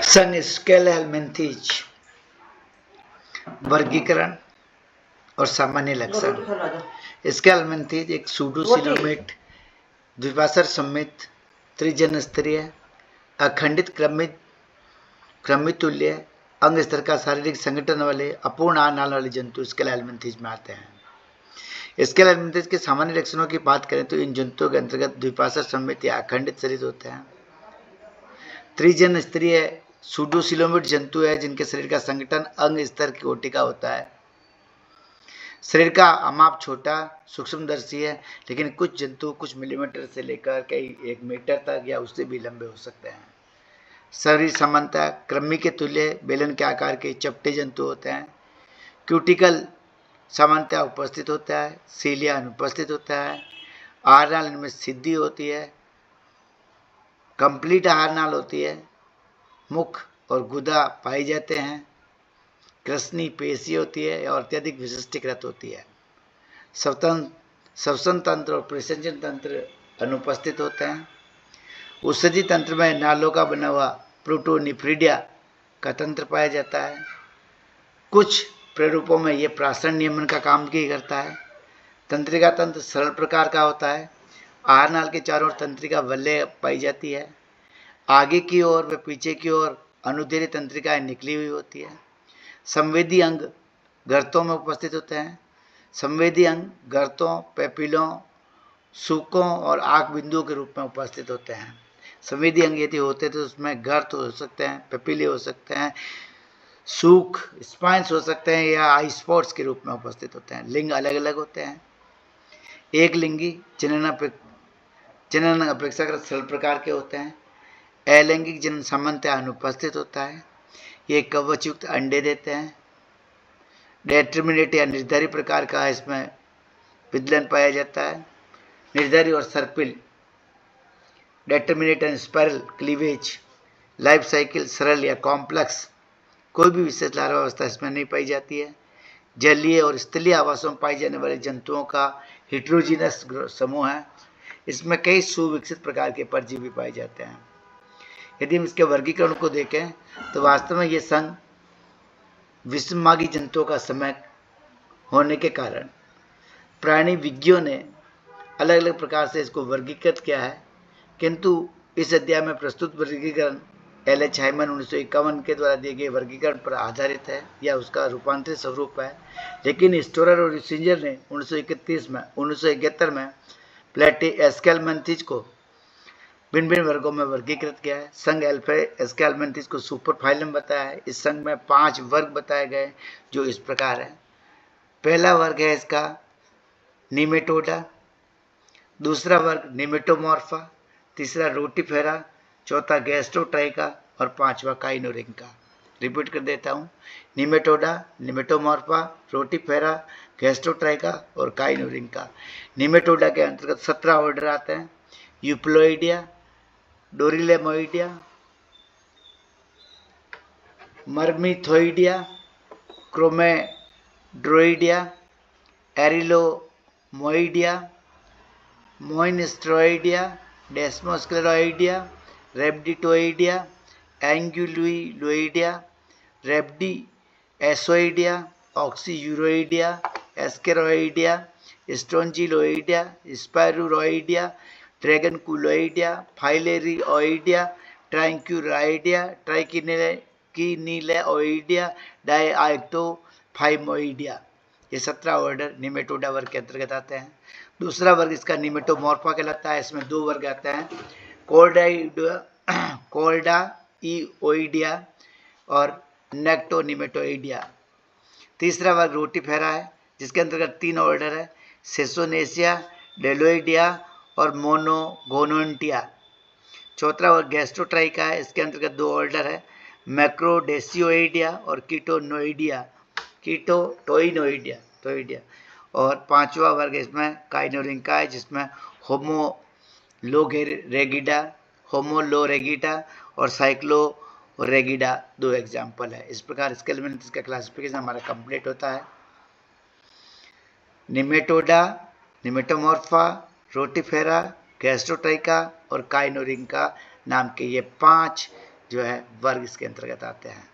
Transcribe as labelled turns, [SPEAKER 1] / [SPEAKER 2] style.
[SPEAKER 1] संघ स्केल हेलमिंथेज, वर्गीकरण और सामान्य लक्षण। स्केल हेलमिंथेज एक सूडोसिलोमेट द्विवासर सममित त्रिजन स्तरीय अखंडित क्रमित तुल्य अंग स्तर का शारीरिक संगठन वाले अपूर्ण आहार नाल वाले जंतु स्केल हेलमिंथेज में आते हैं। स्केल हेलमिंथेज के सामान्य लक्षणों की बात करें तो इन जंतुओं के अंतर्गत द्विपार्श्व सममित या अखंडित शरीर होते हैं। त्रिजन स्तरीय सूडोसिलोमेट जंतु है जिनके शरीर का संगठन अंग स्तर की कोटिका होता है। शरीर का अमाप छोटा सूक्ष्मदर्शी है, लेकिन कुछ जंतु कुछ मिलीमीटर से लेकर कई 1 मीटर तक या उससे भी लंबे हो सकते हैं। शरीर समानता कृमि के तुल्य बेलन के आकार के चपटे जंतु होते हैं। क्यूटिकल सामान्यतः उपस्थित होता है, सीलिया अनुपस्थित होता है। आहार नाल इनमें सिद्धि होती है, कंप्लीट आहार नाल होती है। मुख और गुदा पाए जाते हैं। कृष्णी पेशी होती है और अत्यधिक विशिष्टीकृत होती है। श्वसन तंत्र और प्रसंजन तंत्र अनुपस्थित होते हैं। उत्सर्जी तंत्र में नालों का बना हुआ प्रोटोनिफ्रिडिया का तंत्र पाया जाता है। कुछ प्रारूपों में यह प्राशन नियमन का काम भी करता है। तंत्रिका तंत्र सरल प्रकार का होता है। आहार नाल के चारों ओर तंत्रिका वलय पाई जाती है। आगे की ओर व पीछे की ओर अनुदैर्ध्य तंत्रिकाएं निकली हुई होती है। संवेदी अंग गर्तों में उपस्थित होते हैं। संवेदी अंग गर्तों, पेपिलों, सूकों और आंख बिंदुओं के रूप में उपस्थित होते हैं। संवेदी अंग यदि होते तो उसमें गर्त हो सकते हैं, पेपिले हो सकते हैं, सूख स्पाइन्स हो सकते हैं या आई स्पॉट्स के रूप में उपस्थित होते हैं। लिंग अलग अलग होते हैं। एक लिंगी जनन अपेक्षाकृत सरल प्रकार के होते हैं। अलैंगिक जनन सामान्यतः अनुपस्थित होता है। ये कवचयुक्त अंडे देते हैं। डेटर्मिनेट या निर्धारी प्रकार का इसमें विदलन पाया जाता है। निर्धारी और सर्पिल determinate and spiral cleavage. Life cycle सरल या कॉम्प्लेक्स, कोई भी विशेष लार्वावस्था इसमें नहीं पाई जाती है। जलीय और स्थलीय आवासों में पाई जाने वाले जंतुओं का हिट्रोजीनस समूह है। इसमें कई सुविकसित प्रकार के परजीवी पाए जाते हैं। यदि हम इसके वर्गीकरण को देखें तो वास्तव में ये संघ विषममार्गी जंतुओं का समय होने के कारण प्राणी विज्ञों ने अलग अलग प्रकार से इसको वर्गीकृत किया है, किंतु इस अध्याय में प्रस्तुत वर्गीकरण एल.एच. हाइमन 1951 के द्वारा दिए गए वर्गीकरण पर आधारित है या उसका रूपांतरित स्वरूप है। लेकिन स्टोरर और सिंजर ने 1971 में प्लेटी-एस्केलमेंथीज को भिन्न भिन्न वर्गों में वर्गीकृत किया है। संघ एस्केलमेंथीज को सुपरफाइलम बताया है। इस संघ में 5 वर्ग बताए गए जो इस प्रकार है। पहला वर्ग है इसका निमेटोडा, दूसरा वर्ग निमेटोमॉर्फा, तीसरा रोटिफेरा, चौथा गैस्ट्रोट्राइका और पांचवा काइनोरिंका। रिपीट कर देता हूँ, निमेटोडा, निमेटोमॉर्फा, रोटिफेरा, गैस्ट्रोट्राइका और काइनोरिंका। निमेटोडा के अंतर्गत 17 ऑर्डर आते हैं। यूप्लोइडिया, डोरिलेमोइडिया, मर्मिथोइडिया, क्रोमेड्रोइडिया, एरिलोमोइडिया, मोइनस्ट्रोइडिया, डेस्मोस्क्लेरोइडिया, रेब्डिटोइडिया, एंगुलुइडिया, रेब्डिएसोइडिया, ऑक्सीयूरोइडिया, एस्केरोइडिया, स्ट्रोंजिलोइडिया, स्पाइरुरोइडिया, ड्रैगनकुलोइडिया, फाइलेरिओइडिया, ट्राइक्यूराइडिया, ट्राइकिनिलेओइडिया, डाइआइक्टोफाइमोइडिया। ये 17 ऑर्डर निमेटोडा वर्ग के अंतर्गत आते हैं। दूसरा वर्ग इसका निमेटोमॉर्फा कहलाता है। इसमें 2 वर्ग आते हैं, कोर्डाइओइडिया और नेक्टोनिमेटोइडिया। तीसरा वर्ग रोटिफेरा है जिसके अंतर्गत 3 ऑर्डर है, सेसोनेसिया, डेलोइडिया और मोनोगोनोन्टिया। चौथा वर्ग गैस्ट्रोट्राइका है। इसके अंतर्गत 2 ऑर्डर है, मैक्रोडेसियोइडिया और कीटोटोइनोइडिया। और 5वां वर्ग इसमें काइनोरिंका है जिसमें होमोलोरेगिडा और साइक्लोरेगिडा 2 एग्जाम्पल है। इस प्रकार स्केलमेंथेज का क्लासिफिकेशन हमारा कंप्लीट होता है। निमेटोडा, निमेटोमॉर्फा, रोटिफेरा, गैस्ट्रोट्राइका और काइनोरिंका नाम के ये 5 जो है वर्ग इसके अंतर्गत आते हैं।